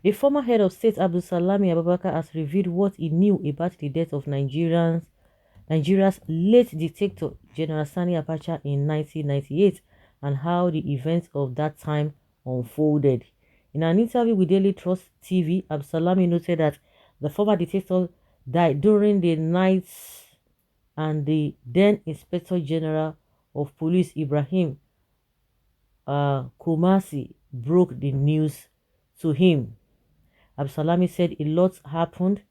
A former head of state, Abdusalami Abacha, has revealed what he knew about the death of Nigeria's late dictator, General Sani Abacha, in 1998 and how the events of that time unfolded. In an interview with Daily Trust TV, Abdusalami noted that the former dictator died during the night and the then Inspector General of Police, Ibrahim Kumasi, broke the news to him. Abdusalami said a lot happened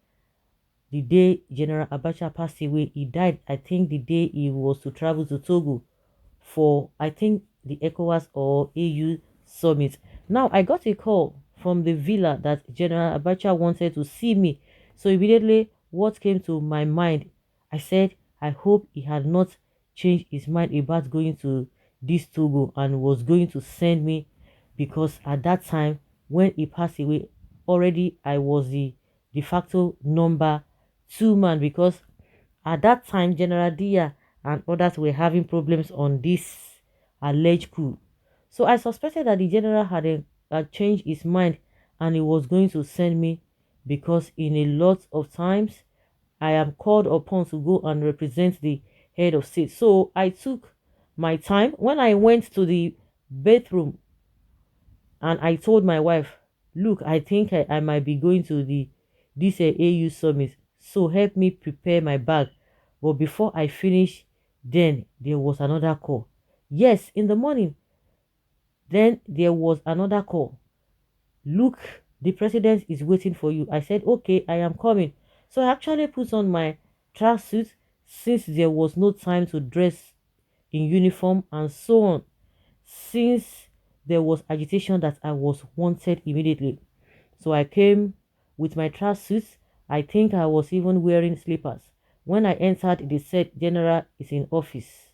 the day General Abacha passed away. He died, I think, the day he was to travel to Togo for, I think, the ECOWAS or AU summit. Now, I got a call from the villa that General Abacha wanted to see me. So immediately, what came to my mind, I said, I hope he had not changed his mind about going to this Togo and was going to send me, because at that time, when he passed away, already I was the de facto number 2 man, because at that time General Dia and others were having problems on this alleged coup. So I suspected that the general had changed his mind and he was going to send me, because in a lot of times I am called upon to go and represent the head of state. So I took my time. When I went to the bathroom and I told my wife, look, I think I might be going to this AU summit, so help me prepare my bag. But before I finish, then there was another call. Yes, in the morning, then there was another call. Look, the president is waiting for you. I said, okay, I am coming. So I actually put on my tracksuit, since there was no time to dress in uniform and so on, since there was agitation that I was wanted immediately. So I came with my tracksuit. I think I was even wearing slippers. When I entered, they said General is in office.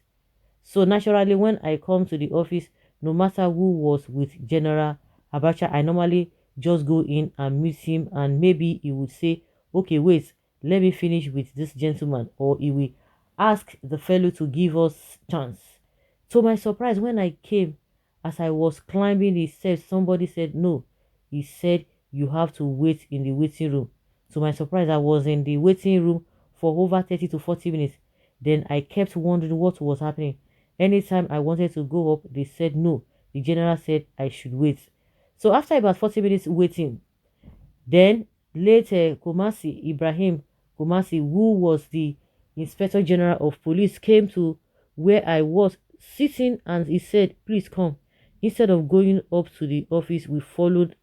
So naturally, when I come to the office, no matter who was with General Abacha, I normally just go in and meet him, and maybe he would say, okay, wait, let me finish with this gentleman, or he will ask the fellow to give us chance. To my surprise, when I came, as I was climbing the steps, somebody said no. He said you have to wait in the waiting room. To my surprise, I was in the waiting room for over 30 to 40 minutes. Then I kept wondering what was happening. Anytime I wanted to go up, they said no. The general said I should wait. So after about 40 minutes waiting, then later Kumasi, Ibrahim Kumasi, who was the Inspector General of Police, came to where I was sitting and he said, please come. Instead of going up to the office, we followed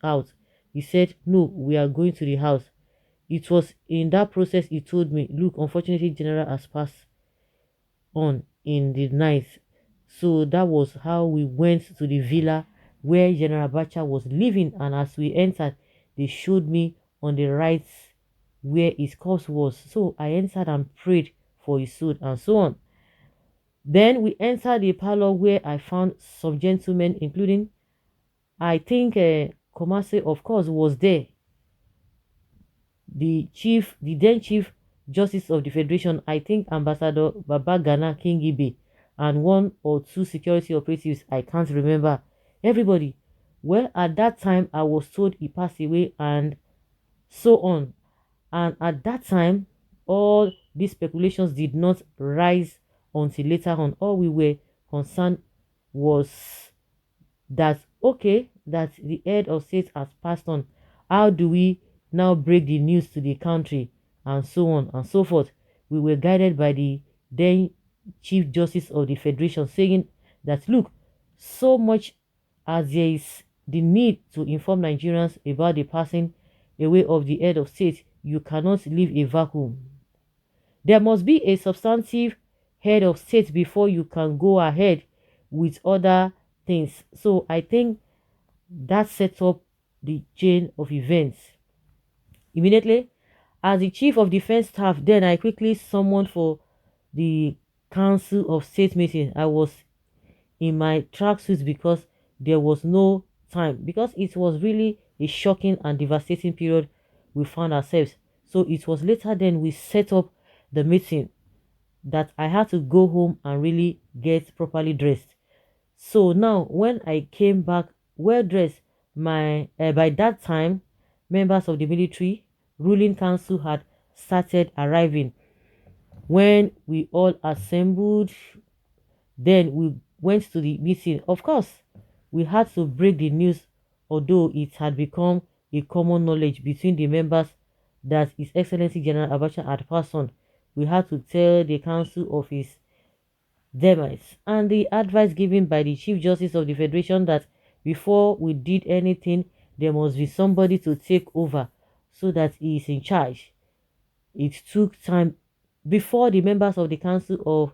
out. He said, no, we are going to the house. It was in that process he told me, look, unfortunately, General has passed on in the night. So that was how we went to the villa where General Abacha was living. And as we entered, they showed me on the right where his corpse was. So I entered and prayed for his soul and so on. Then we entered the parlor where I found some gentlemen, including, I think, Komase, of course, was there. The then chief justice of the federation, I think Ambassador Babagana Kingibe, and one or two security operatives, I can't remember. Everybody. Well, at that time, I was told he passed away and so on. And at that time, all these speculations did not rise until later on. All we were concerned was that, okay, that the head of state has passed on. How do we now break the news to the country, and so on and so forth? We were guided by the then Chief Justice of the Federation, saying that, look, so much as there is the need to inform Nigerians about the passing away of the head of state, you cannot leave a vacuum. There must be a substantive head of state before you can go ahead with other things. So I think that sets up the chain of events. Immediately, as the chief of defense staff, then I quickly summoned for the council of state meeting. I was in my tracksuit because there was no time, because it was really a shocking and devastating period we found ourselves. So it was later then we set up the meeting that I had to go home and really get properly dressed. So now when I came back well dressed, By that time, members of the military ruling council had started arriving. When we all assembled, then we went to the meeting. Of course, we had to break the news, although it had become a common knowledge between the members that His Excellency General Abacha had passed on. We had to tell the council of his demise and the advice given by the Chief Justice of the Federation that before we did anything, there must be somebody to take over so that he is in charge. It took time before the members of the Council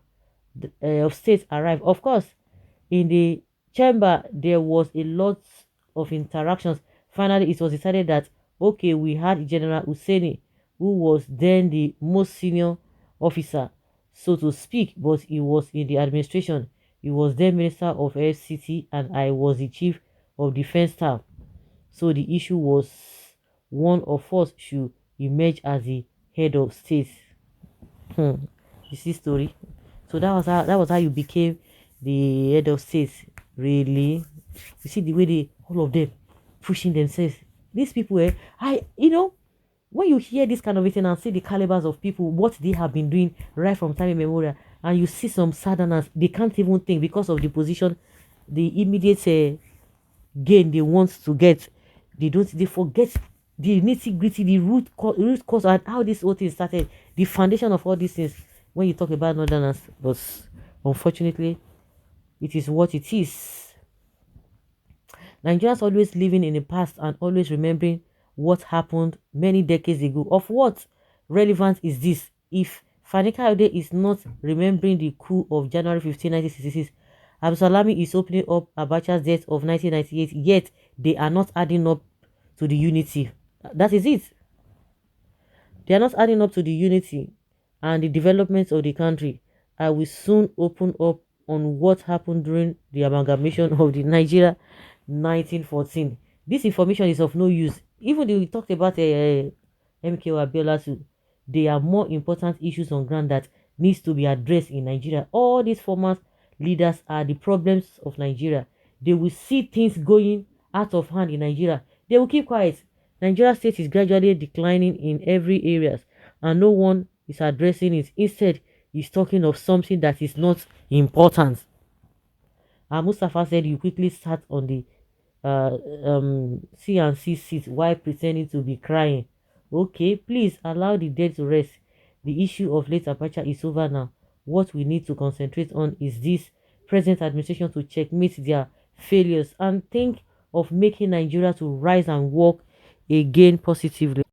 of State arrived. Of course, in the chamber, there was a lot of interactions. Finally, it was decided that okay, we had General Husseini, who was then the most senior officer, so to speak, but he was in the administration. He was then Minister of FCT, and I was the Chief of Defense Staff. So the issue was one of us should emerge as the head of state. Hmm. You see story. So that was how you became the head of state. Really, you see the way they all of them pushing themselves. These people, when you hear this kind of thing and see the calibers of people, what they have been doing right from time immemorial, and you see some sadness, they can't even think because of the position, the immediate gain they want to get. They forget the nitty gritty, the root cause, and how this whole thing started, the foundation of all these things. When you talk about northerners, but unfortunately, it is what it is. Nigerians always living in the past and always remembering what happened many decades ago. Of what relevance is this if Fani Kayode is not remembering the coup of January 15, 1966? Abdusalami is opening up Abacha's death of 1998, yet they are not adding up to the unity. That is it. They are not adding up to the unity and the development of the country. I will soon open up on what happened during the amalgamation of the Nigeria 1914. This information is of no use. Even though we talked about MKO Abiola too, there are more important issues on ground that needs to be addressed in Nigeria. All these former leaders are the problems of Nigeria. They will see things going out of hand in Nigeria. They will keep quiet. Nigeria state is gradually declining in every areas, and no one is addressing it. Instead, he's talking of something that is not important. And Mustafa said you quickly sat on the C&C seat while pretending to be crying. Okay, please allow the dead to rest. The issue of late Abacha is over now. What we need to concentrate on is this present administration to checkmate their failures and think of making Nigeria to rise and walk again positively.